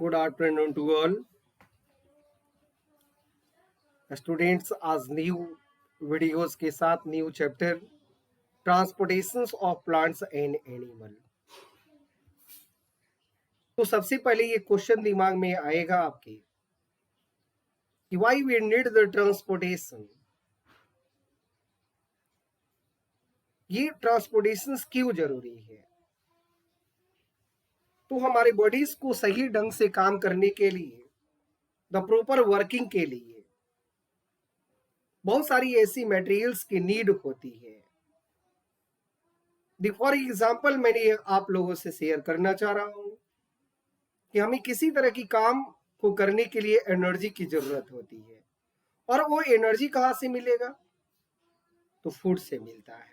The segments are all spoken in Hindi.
Good afternoon to all students. आज न्यू वीडियोस के साथ new chapter transportation of plants and animal. तो सबसे पहले ये क्वेश्चन दिमाग में आएगा आपके कि why we need the transportation. ये ट्रांसपोर्टेशन क्यों जरूरी है? तो हमारे बॉडीज को सही ढंग से काम करने के लिए, द प्रॉपर वर्किंग के लिए बहुत सारी ऐसी मटेरियल्स की नीड होती है। फॉर एग्जाम्पल मैंने आप लोगों से शेयर करना चाह रहा हूं कि हमें किसी तरह की काम को करने के लिए एनर्जी की जरूरत होती है, और वो एनर्जी कहां से मिलेगा? तो फूड से मिलता है।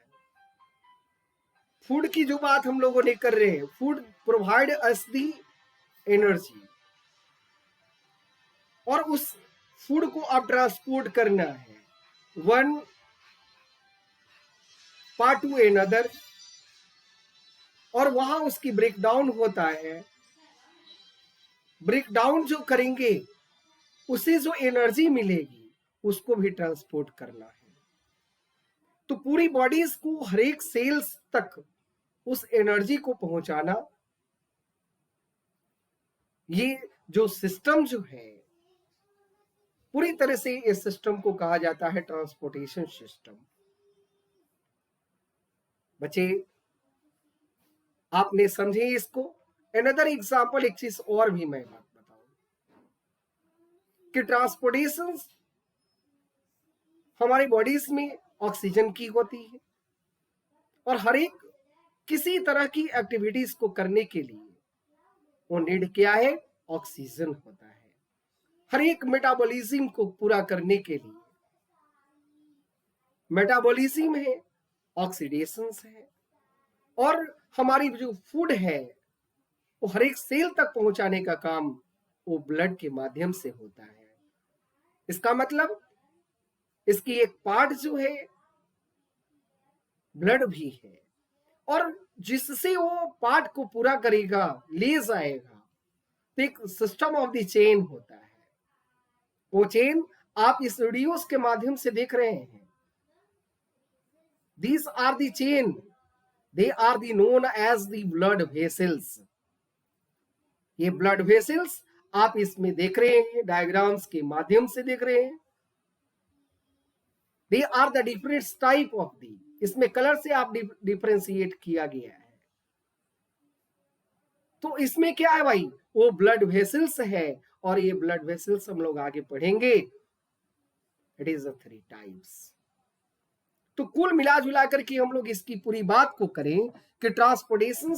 फूड की जो बात हम लोगों ने कर रहे हैं, फूड प्रोवाइड अस दी एनर्जी, और उस फूड को अब ट्रांसपोर्ट करना है वन पार्ट टू अनदर, और वहां उसकी ब्रेकडाउन होता है। ब्रेकडाउन जो करेंगे उसे जो एनर्जी मिलेगी उसको भी ट्रांसपोर्ट करना है। तो पूरी बॉडीज को, हर एक सेल्स तक उस एनर्जी को पहुंचाना, ये जो सिस्टम जो है पूरी तरह से इस सिस्टम को कहा जाता है ट्रांसपोर्टेशन सिस्टम। बच्चे आपने समझे इसको? अनदर एग्जांपल, एक चीज और भी मैं बात बताऊं कि ट्रांसपोर्टेशन हमारी बॉडीज में ऑक्सीजन की होती है, और हर एक किसी तरह की एक्टिविटीज को करने के लिए वो नीड क्या है? ऑक्सीजन होता है। हर एक मेटाबॉलिज्म को पूरा करने के लिए मेटाबॉलिज्म है, ऑक्सीडेशन है, और हमारी जो फूड है वो हर एक सेल तक पहुंचाने का काम वो ब्लड के माध्यम से होता है। इसका मतलब इसकी एक पार्ट जो है ब्लड भी है, और जिससे वो पार्ट को पूरा करेगा, ले जाएगा, तो एक सिस्टम ऑफ द चेन होता है। वो चेन आप इस वीडियोस के माध्यम से देख रहे हैं। These are the chain, they are the known as the blood vessels। ये ब्लड वेसल्स आप इसमें देख रहे हैं, डायग्राम्स के माध्यम से देख रहे हैं। They are the different type of the, इसमें कलर से आप डिफरेंशिएट किया गया है। तो इसमें क्या है भाई? वो ब्लड वेसल्स है, और ये ब्लड वेसल्स हम लोग आगे पढ़ेंगे, इट इज 3 टाइप्स। तो कुल मिला जुला करके हम लोग इसकी पूरी बात को करें कि ट्रांसपोर्टेशन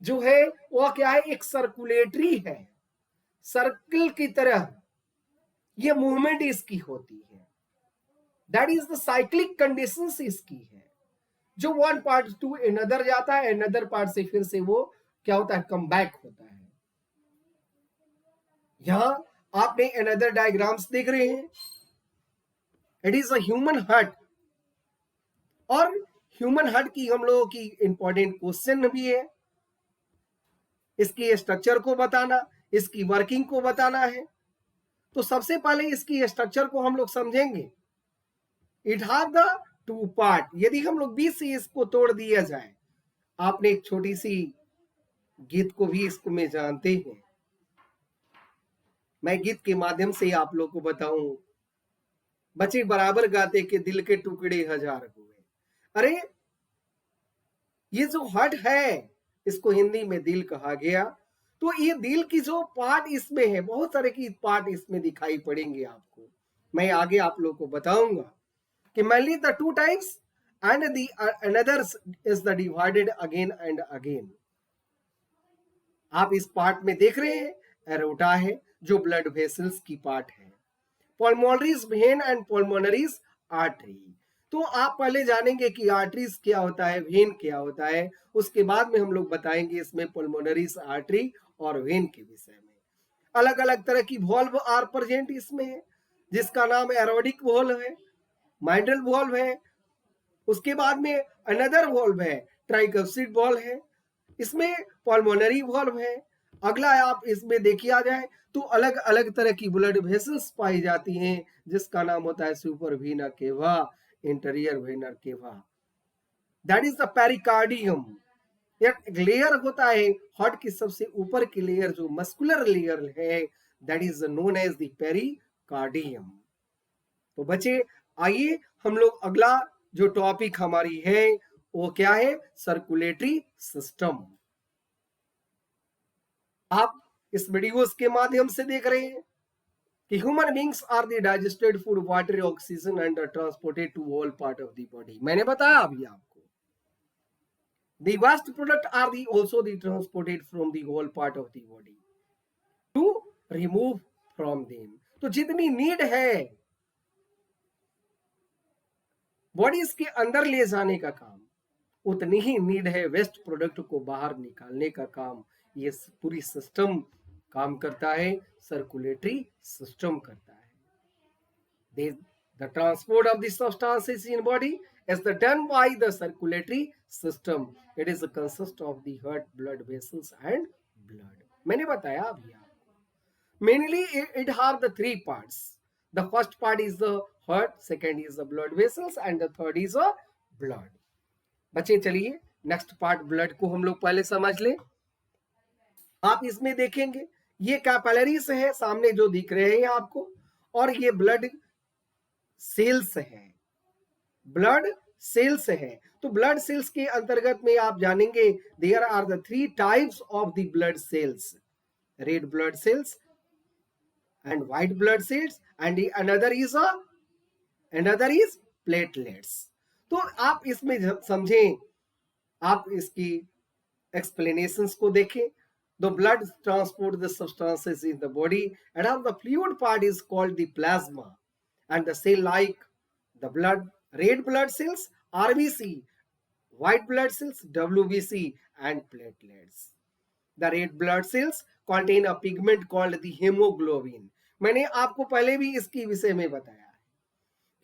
जो है वो क्या है? एक सर्कुलेटरी है, सर्कल की तरह ये मूवमेंट इसकी होती है। That is the cyclic conditions इसकी है, जो वन पार्ट टू अनदर जाता है, अनदर पार्ट से फिर से वो क्या होता है? कम बैक होता है। यहां आपने अनदर डायग्राम्स देख रहे हैं। It is a human heart, और ह्यूमन हार्ट की हम लोगों की इंपॉर्टेंट क्वेश्चन भी है। इसकी स्ट्रक्चर को बताना, इसकी वर्किंग को बताना है। तो सबसे पहले इसकी स्ट्रक्चर को हम लोग समझेंगे। It have the 2 part. यदि हम लोग बीच से इसको तोड़ दिया जाए, आपने एक छोटी सी गीत को भी इसको में जानते हैं, मैं गीत के माध्यम से आप लोग को बताऊं। बच्चे बराबर गाते के दिल के टुकड़े हजार हुए। अरे ये जो हार्ट है, इसको हिंदी में दिल कहा गया। तो ये दिल की जो पार्ट इसमें है, बहुत सारे की पार्ट इसमें दिखाई पड़ेंगे आपको। मैं आगे आप लोग को बताऊंगा कि mainly the 2 types and the another is the divided again and again। आप इस पार्ट में देख रहे हैं, एरोटा है जो ब्लड वेसल्स की पार्ट है, पल्मोनरीज वेन एंड पल्मोनरीज आर्टरी। तो आप पहले जानेंगे कि आर्टरीज क्या होता है, वेन क्या होता है, उसके बाद में हम लोग बताएंगे इसमें पल्मोनरीज, आर्टरी और वेन के विषय में। अलग अलग तरह की वॉल्व आर प्रेजेंट इसमें है, जिसका नाम एरोडिक वॉल्व है, माइट्रल वॉल्व है, उसके बाद में अनदर वॉल्व है, ट्राइकसिड वॉल्व है, इसमें पल्मोनरी वॉल्व है, अगला आप इसमें देखिए आ जाए तो अलग अलग तरह की ब्लड वेसल्स पाई जाती हैं, जिसका नाम होता है superior vena cava, interior vena cava, that is the pericardium. एक लेयर होता है हार्ट की सबसे ऊपर की लेयर जो मस्कुलर लेयर है, that is known as the pericardium. तो बच्चे आइए हम लोग अगला जो टॉपिक हमारी है वो क्या है, सर्कुलेटरी सिस्टम। आप इस वीडियोस के माध्यम से देख रहे हैं कि human beings are the digested food, water, oxygen and transported to all part of the body. मैंने बताया अभी आपको, the waste product are the also the transported from the whole part of the body to remove from them। तो जितनी नीड है बॉडीज के अंदर ले जाने का काम, उतनी ही नीड है वेस्ट प्रोडक्ट को बाहर निकालने का काम। ये पूरी सिस्टम काम करता है, सर्कुलेटरी सिस्टम करता है। The transport of the substances in body is done by the circulatory system. It is a consist of the heart, blood vessels and blood। मैंने बताया अभी आपको। Mainly it have the three parts. The first part is the heart, second is the blood vessels and the third is the blood। बच्चे चलिए नेक्स्ट पार्ट ब्लड को हम लोग पहले समझ लें। आप इसमें देखेंगे ये कैपिलरीज है सामने जो दिख रहे हैं आपको, और ये ब्लड सेल्स है, ब्लड सेल्स है। तो ब्लड सेल्स के अंतर्गत में आप जानेंगे there are the three types of the blood cells, red blood cells and white blood cells and another is platelets. तो आप इसमें समझें, आप इसकी एक्सप्लेनेशंस को देखें। The blood transport the substances in the body, and of the fluid part is called the plasma, and the cell like the blood, red blood cells RBC, white blood cells WBC and platelets। The red blood cells contain a pigment called the hemoglobin। मैंने आपको पहले भी इसकी विषय में बताया है।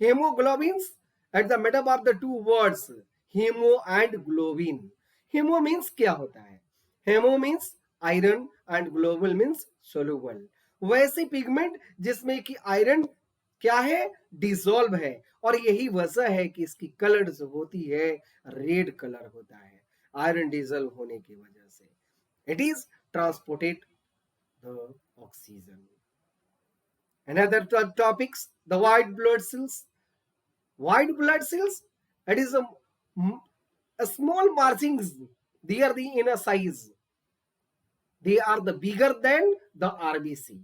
hemoglobins at the middle of the two words hemo and globin। Haemo means क्या होता है, haemo means iron and global means soluble. वैसे पिगमेंट जिसमें कि आयरन क्या है, डिसॉल्व है, और यही वजह है कि इसकी कलर जो होती है रेड कलर होता है, आयरन डिसॉल्व होने की वजह से। It is transported the oxygen. Another topics, the white blood cells। White blood cells, it is a small margins, they are the inner size, they are the bigger than the RBC।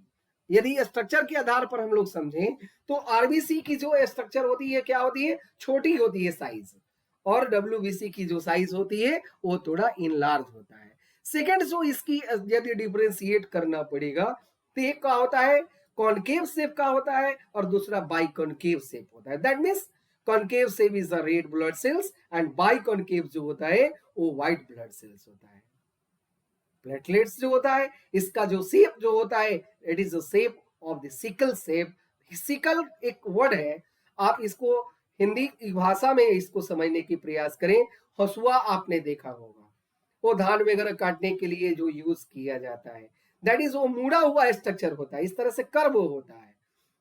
यदि स्ट्रक्चर के आधार पर हम लोग समझें तो आरबीसी की जो स्ट्रक्चर होती है क्या होती है, छोटी होती है साइज, और डब्ल्यूबीसी की जो साइज होती है वो थोड़ा इनलार्ज होता है। सेकंड जो इसकी यदि डिफरेंशिएट करना पड़ेगा तो एक का होता है कॉनकेव शेप का होता है और दूसरा बाइकॉनकेव शेप होता है। That means concave shape is the red blood cells and biconcave जो होता है वो व्हाइट ब्लड सेल्स होता है। प्लेटलेट्स जो होता है इसका जो शेप जो होता है it is the shape of the sickle shape. Sickle एक वर्ड है, आप इसको हिंदी भाषा में इसको समझने की प्रयास करें। हसुआ आपने देखा होगा, वो धान वगैरह काटने के लिए जो यूज किया जाता है, दैट इज वो मुड़ा हुआ स्ट्रक्चर होता है, इस तरह से कर्व होता है।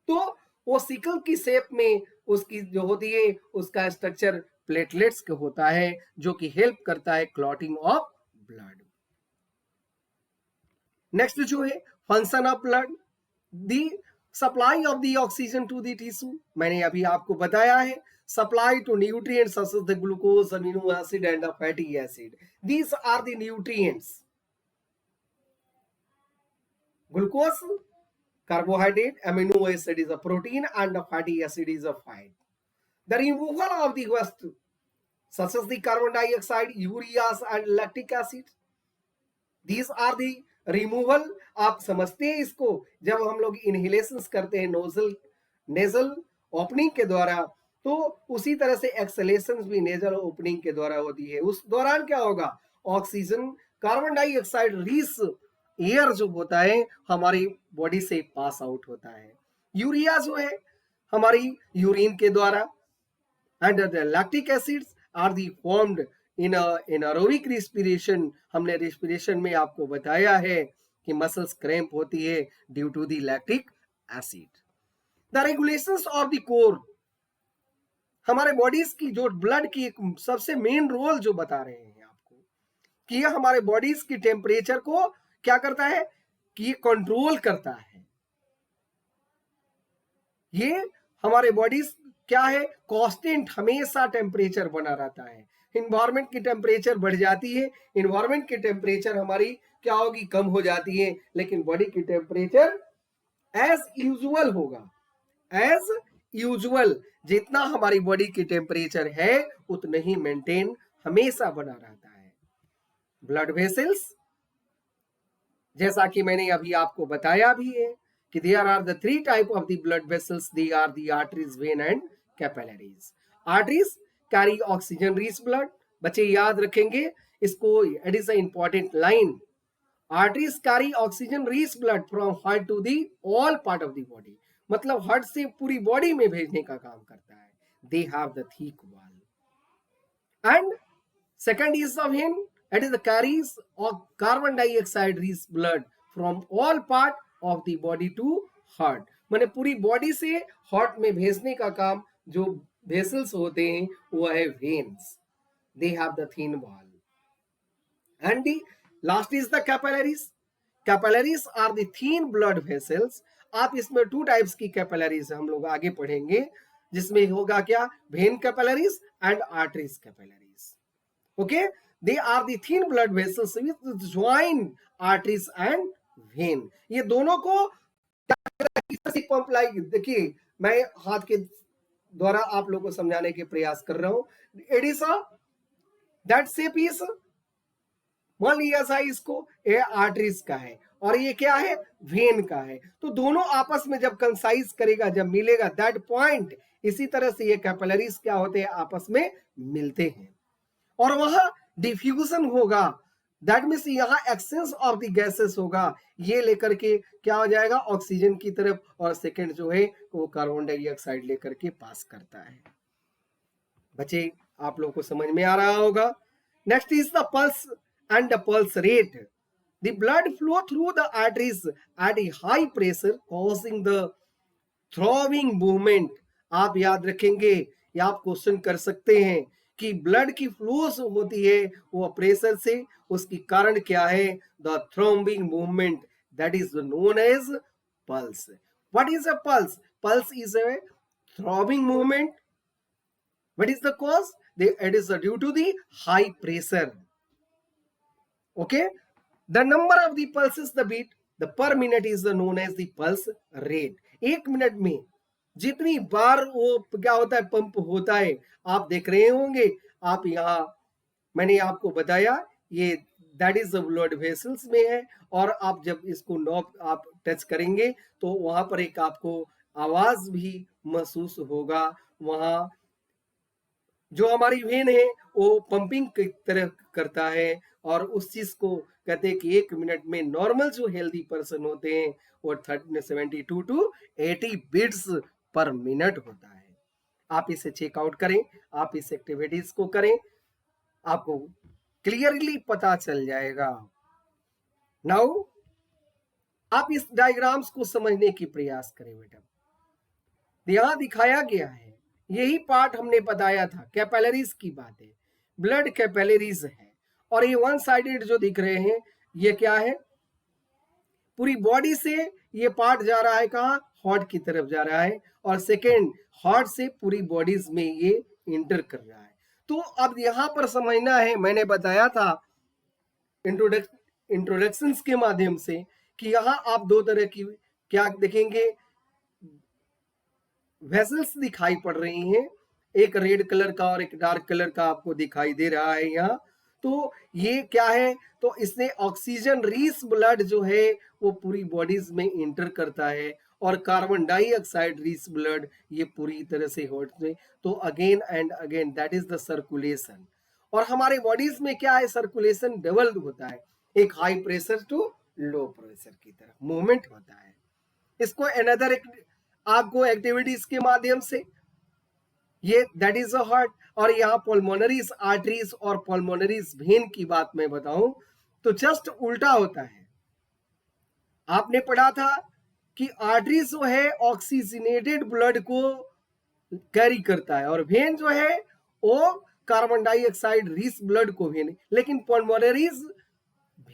तो वो सिकल की शेप में उसकी जो होती है उसका स्ट्रक्चर प्लेटलेट्स का होता है, जो कि हेल्प करता है क्लॉटिंग ऑफ ब्लड। नेक्स्ट जो है function of blood, the supply of the oxygen to the tissue. मैंने अभी आपको बताया है supply to nutrients such as the glucose, amino acid and fatty acid. These are the nutrients. Glucose carbohydrate, amino acid is a protein and a fatty acid is a fat। The removal of the waste such as the carbon dioxide, ureas and lactic acid, these are the removal। आप समझते हैं इसको, जब हम लोग इनहेलेशन करते हैं नेजल ओपनिंग के द्वारा, तो उसी तरह से एक्सलेशन भी नेजल ओपनिंग के द्वारा होती है। उस दौरान क्या होगा, oxygen carbon dioxide rich air जो होता है हमारी बॉडी से पास आउट होता है। यूरिया जो है हमारी यूरिन के द्वारा, and the lactic acids are the formed in anaerobic respiration. हमने रिस्पिरेशन में आपको बताया है कि मसल्स क्रैम्प होती है due to the lactic acid. The regulations of the core, हमारे बॉडीज की जो ब्लड की एक सबसे मेन रोल जो बता रहे हैं आपको कि ये हमारे बॉडीज की टेम्परेचर को क्या करता है कि ये कंट्रोल करता है। ये हमारे बॉडीज क्या है, कांस्टेंट हमेशा टेम्परेचर बना रहता है। इन्वायरमेंट की टेम्परेचर बढ़ जाती है, इन्वायरमेंट की टेम्परेचर हमारी क्या होगी, कम हो जाती है, लेकिन बॉडी की टेम्परेचर एज यूजुअल होगा। एज यूजुअल जितना हमारी बॉडी की टेम्परेचर है उतना ही मेंटेन हमेशा बना रहता है। ब्लड वेसल्स, जैसा कि मैंने अभी आपको बताया भी है कि there are the three type of the blood vessels. They are the arteries, vein and capillaries. Arteries carry oxygen rich blood. बच्चे याद रखेंगे इसको, it is an important line. Arteries carry oxygen rich blood from heart to the all part of the body. मतलब हार्ट से पूरी बॉडी में भेजने का काम करता है। They have the thick wall. And second is the vein. It is the carries of carbon dioxide rich blood from all part of the body to heart, माने पूरी बॉडी से हार्ट में भेजने का काम जो वेसल्स होते हैं वो है veins. They have the thin wall. And the last is the capillaries. Capillaries are the thin blood vessels. आप इसमें टू टाइप्स की कैपिलरीज हम लोग आगे पढ़ेंगे, जिसमें होगा क्या, vein capillaries and arteries capillaries. Okay, they are the thin blood vessels which join arteries and vein. ये दोनों को पंप लाइक, देखिए मैं हाथ के द्वारा आप लोगों को समझाने के प्रयास कर रहा हूं। It is that shape is, मान लिया सा इसको, ये आर्टरीज का है और ये क्या है, वेन का है। तो दोनों आपस में जब कंसाइज करेगा, जब मिलेगा दैट पॉइंट, इसी तरह से ये कैपिलरीज क्या होते हैं, आपस में मिलते हैं और वहां डिफ्यूजन होगा। दैट मीन्स यहाँ एक्सचेंज ऑफ द गैसेस होगा, ये लेकर के क्या हो जाएगा, ऑक्सीजन की तरफ, और सेकंड जो है वो कार्बन डाइऑक्साइड लेकर के पास करता है। बच्चे आप लोगों को समझ में आ रहा होगा। Next is the pulse and the pulse rate. The blood flow through the arteries at a high pressure causing the throbbing movement. आप याद रखेंगे, या आप क्वेश्चन कर सकते हैं कि ब्लड की फ्लोस होती है वो प्रेशर से, उसकी कारण क्या है, the throbbing movement, that is known as pulse. What is a pulse? Pulse is a throbbing movement. What is the cause? It is due to the high pressure. Okay, the number of the pulses the beat the per minute is known as the pulse rate. एक मिनट में जितनी बार वो क्या होता है, पंप होता है, आप देख रहे होंगे। आप यहाँ मैंने आपको बताया ये that is the blood vessels में है, और आप जब इसको नॉब आप टच करेंगे तो वहां पर एक आपको आवाज भी महसूस होगा। वहां जो हमारी वेन है वो पंपिंग की तरह करता है, और उस चीज को कहते हैं कि एक मिनट में नॉर्मल जो हेल्दी पर्सन होते हैं वो 72 टू 80 बीट्स पर मिनट होता है। आप इसे चेकआउट करें, आप इस एक्टिविटीज को करें, आपको क्लियरली पता चल जाएगा। नाउ आप इस डायग्राम्स को समझने की प्रयास करें बेटा। यहां दिखाया गया है, यही पार्ट हमने बताया था, कैपिलरीज की बात है, ब्लड कैपिलरीज है, और ये वन साइडेड जो दिख रहे हैं ये क्या है, पूरी बॉडी से ये पार्ट जा रहा है कहाँ, हार्ट की तरफ जा रहा है, और सेकेंड हार्ट से पूरी बॉडीज में ये इंटर कर रहा है। तो अब यहां पर समझना है, मैंने बताया था इंट्रोडक्शंस के माध्यम से कि यहां आप दो तरह की क्या देखेंगे, वेसल्स दिखाई पड़ रही हैं, एक रेड कलर का और एक डार्क कलर का आपको दिखाई दे रहा है यहाँ। तो ये क्या है, तो इसने ऑक्सीजन रिच ब्लड जो है वो पूरी बॉडीज में इंटर करता है, और कार्बन डाइऑक्साइड रिच ब्लड ये पूरी तरह से हार्ट में, तो again and again that is the circulation. और हमारे बॉडीज में क्या है, सर्कुलेशन डबल होता है, एक high pressure to low pressure की तरफ मूवमेंट होता है। इसको अनदर आपको एक्टिविटीज के माध्यम से ये दैट इज अ हार्ट, और यहाँ पल्मोनरीज आर्टरीज और पल्मोनरीज वेन की बात मैं बताऊं तो जस्ट उल्टा होता है। आपने पढ़ा था कि आर्टरी जो है ऑक्सीजनेटेड ब्लड को कैरी करता है और वेन जो है वो कार्बन डाइऑक्साइड रिच ब्लड को वेन, लेकिन पल्मोनरीज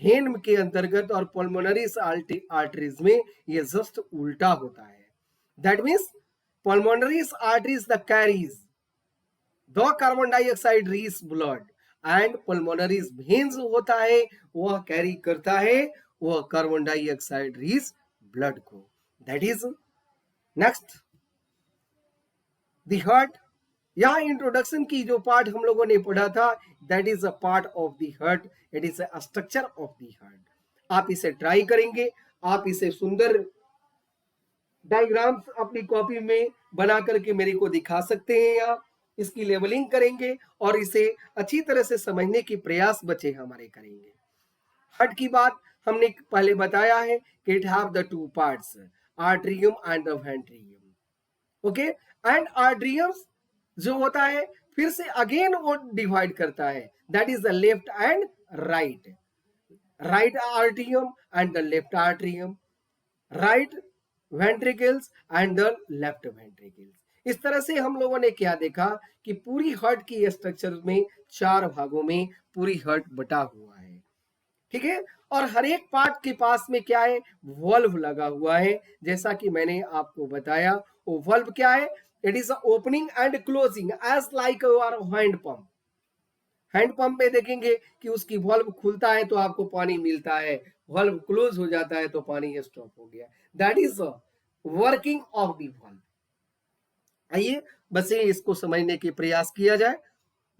वेन के अंतर्गत और पल्मोनरीज आर्टरीज में ये जस्ट उल्टा होता है। That means pulmonaries arteries the carries the carbon dioxide rich blood and pulmonaries veins होता है वह कैरी करता है वह कार्बन डाइऑक्साइड रिच ब्लड को। That is next the heart. यहाँ इंट्रोडक्शन की जो पार्ट हम लोगों ने पढ़ा था that is a part of the heart, it is a structure of the heart. आप इसे ट्राई करेंगे, आप इसे सुंदर डायग्राम्स अपनी कॉपी में बना करके मेरे को दिखा सकते हैं, आप इसकी लेवलिंग करेंगे और इसे अच्छी तरह से समझने की प्रयास बच्चे हमारे करेंगे। हार्ट की बात हमने पहले बताया है कि it have the two parts, atrium and the ventrium. Okay, and atriums जो होता है फिर से अगेन वो डिवाइड करता है, that is the left and right, right atrium and the left atrium, right ventricles and the left ventricles. इस तरह से हम लोगों ने क्या देखा कि पूरी हार्ट की स्ट्रक्चर में 4 भागों में पूरी हार्ट बटा हुआ है, ठीक है। और हर एक पार्ट के पास में क्या है, वॉल्व लगा हुआ है। जैसा कि मैंने आपको बताया वो वॉल्व क्या है, it is opening and closing as like your hand pump. Hand pump में देखेंगे कि उसकी वॉल्व खुलता है तो आपको पानी मिलता है, वॉल्व क्लोज हो जाता है तो पानी स्टॉप हो गया। That is working of the valve. आइए बस इसको समझने की प्रयास किया जाए।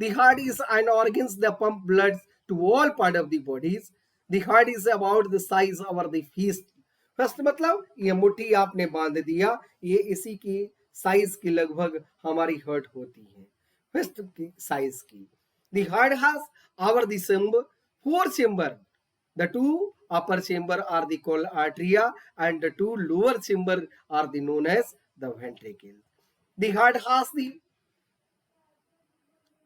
The heart is an organ that pump blood to all part of the bodies. The heart is about the size of the fist. First मतलब ये मुट्ठी आपने बांध दिया, ये इसी की साइज की लगभग हमारी हार्ट होती है, फर्स्ट की साइज की। The heart has our the chamber, 4 chamber. The 2 upper chamber are the called arteria and the 2 lower chamber are the known as the ventricle. The heart has the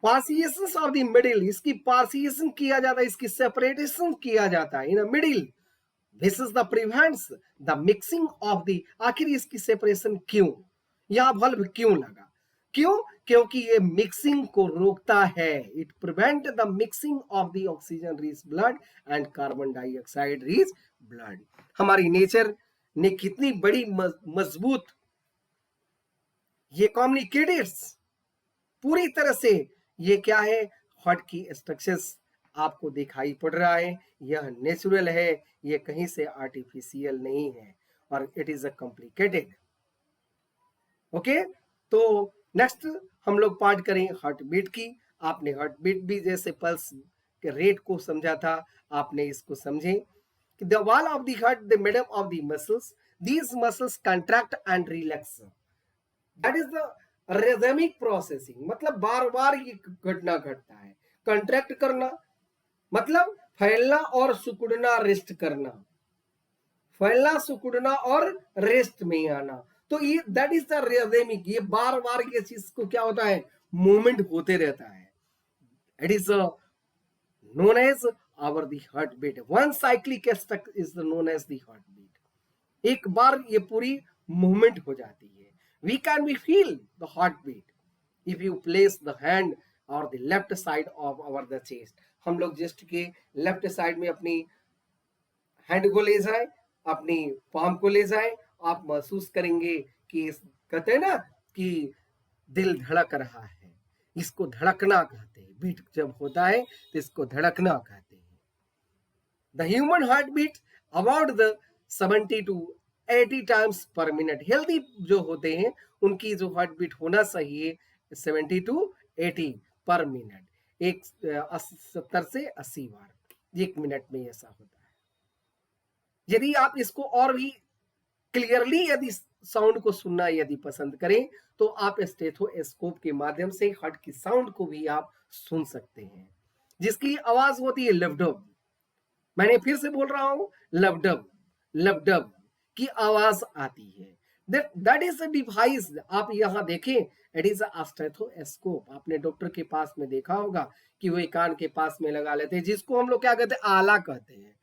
partition of the middle, इसकी पार्सिएशन किया जाता है, इसकी सेपरेटेशन किया जाता है in middle. This is the prevents the mixing of the, आखिर इसकी सेपरेशन क्यों, यह वल्व क्यों लगा, क्यों, क्योंकि ये मिक्सिंग को रोकता है। It prevent the mixing of the oxygen rich blood and carbon dioxide rich blood. हमारी नेचर ने कितनी बड़ी मजबूत ये कम्युनिकेटर्स पूरी तरह से, ये क्या है, हार्ट की स्ट्रक्चर्स आपको दिखाई पड़ रहा है, यह नेचुरल है, ये कहीं से आर्टिफिशियल नहीं है और it is a complicated. Okay, तो नेक्स्ट हम लोग पार्ट करें हार्ट बीट की। आपने हार्ट बीट भी जैसे पल्स के रेट को समझा था, आपने इसको समझे कि the wall of the heart the middle of the muscles, these muscles contract and relax, that is the rhythmic processing. मतलब बार बार ये घटना घटता है। कंट्रैक्ट करना मतलब फैलना और सिकुड़ना, रेस्ट करना, फैलना सिकुड़ना और रेस्ट में आना। तो ये दैट इज द रिदमिक, ये बार बार ये चीज को क्या होता है, मूवमेंट होते रहता है। It is known as our the heart beat. One cyclic is known as the heart beat. एक बार ये पूरी मूवमेंट हो जाती है। We can be feel the heartbeat if you place the hand or the left side of our the chest. हम लोग चेस्ट के लेफ्ट साइड में अपनी हैंड को ले जाए, अपनी पाम को ले जाए, आप महसूस करेंगे कि कहते हैं ना कि दिल धड़क रहा है, इसको धड़कना कहते हैं। बीट जब होता है तो इसको धड़कना कहते हैं। The human heart beat about the 70 to 80 times per minute. Healthy जो होते हैं उनकी जो हार्ट बीट होना चाहिए 70 to 80 पर मिनट, 70 से 80 बार 1 मिनट में ऐसा होता है। यदि आप इसको और भी क्लियरली यदि साउंड को सुनना यदि पसंद करें तो आप स्टेथोस्कोप के माध्यम से हार्ट की साउंड को भी आप सुन सकते हैं, जिसकी आवाज होती है लबडब। मैंने फिर से बोल रहा हूं, लबडब, लबडब की आवाज आती है। That is a device. आप यहां देखें, इट इज अ स्टेथोस्कोप। आपने डॉक्टर के पास में देखा होगा कि वो कान के पास में लगा लेते हैं, जिसको हम लोग क्या कहते हैं, आला कहते हैं।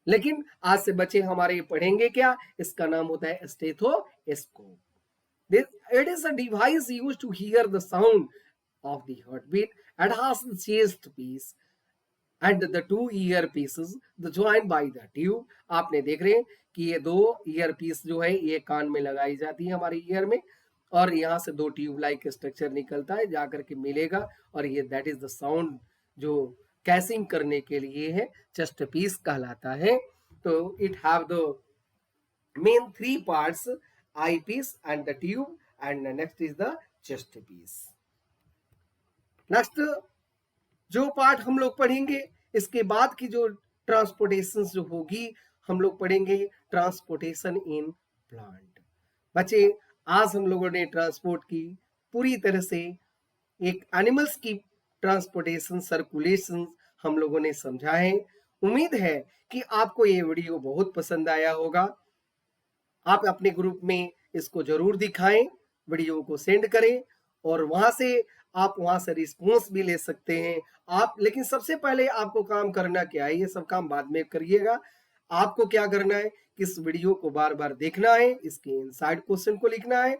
लेकिन आज से बच्चे हमारे पढ़ेंगे क्या, इसका नाम होता है stethoscope. It is a device used to hear the sound of the heartbeat and has the chest piece and the two earpieces the joined by the tube. आपने देख रहे हैं कि ये दो ईयर पीस जो है ये कान में लगाई जाती है हमारे ईयर में, और यहाँ से दो ट्यूब लाइक स्ट्रक्चर निकलता है जाकर के मिलेगा, और ये दैट इज द साउंड जो कैसिंग करने के लिए है, चेस्ट पीस कहलाता है. तो it have the main three parts, eye piece and the tube, and next is the chest piece. Next जो पार्ट हम लोग पढ़ेंगे, इसके बाद की जो ट्रांसपोर्टेशन जो होगी हम लोग पढ़ेंगे ट्रांसपोर्टेशन इन प्लांट. बच्चे आज हम लोगों ने ट्रांसपोर्ट की पूरी तरह से एक एनिमल्स की ट्रांसपोर्टेशन सर्कुलेशन हम लोगों ने समझा है. उम्मीद है कि आपको ये वीडियो बहुत पसंद आया होगा. आप अपने ग्रुप में इसको जरूर दिखाएं, वीडियो को सेंड करें, और वहां से रिस्पॉन्स भी ले सकते हैं आप. लेकिन सबसे पहले आपको काम करना क्या है, ये सब काम बाद में करिएगा. आपको क्या करना है कि इस वीडियो को बार बार देखना है, इसके इनसाइड क्वेश्चन को लिखना है,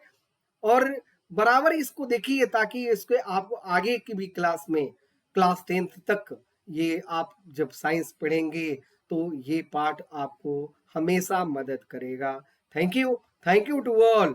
और बराबर इसको देखिए ताकि इसके आपको आगे की भी क्लास में, क्लास 10th तक ये आप जब साइंस पढ़ेंगे तो ये पार्ट आपको हमेशा मदद करेगा. Thank you to all.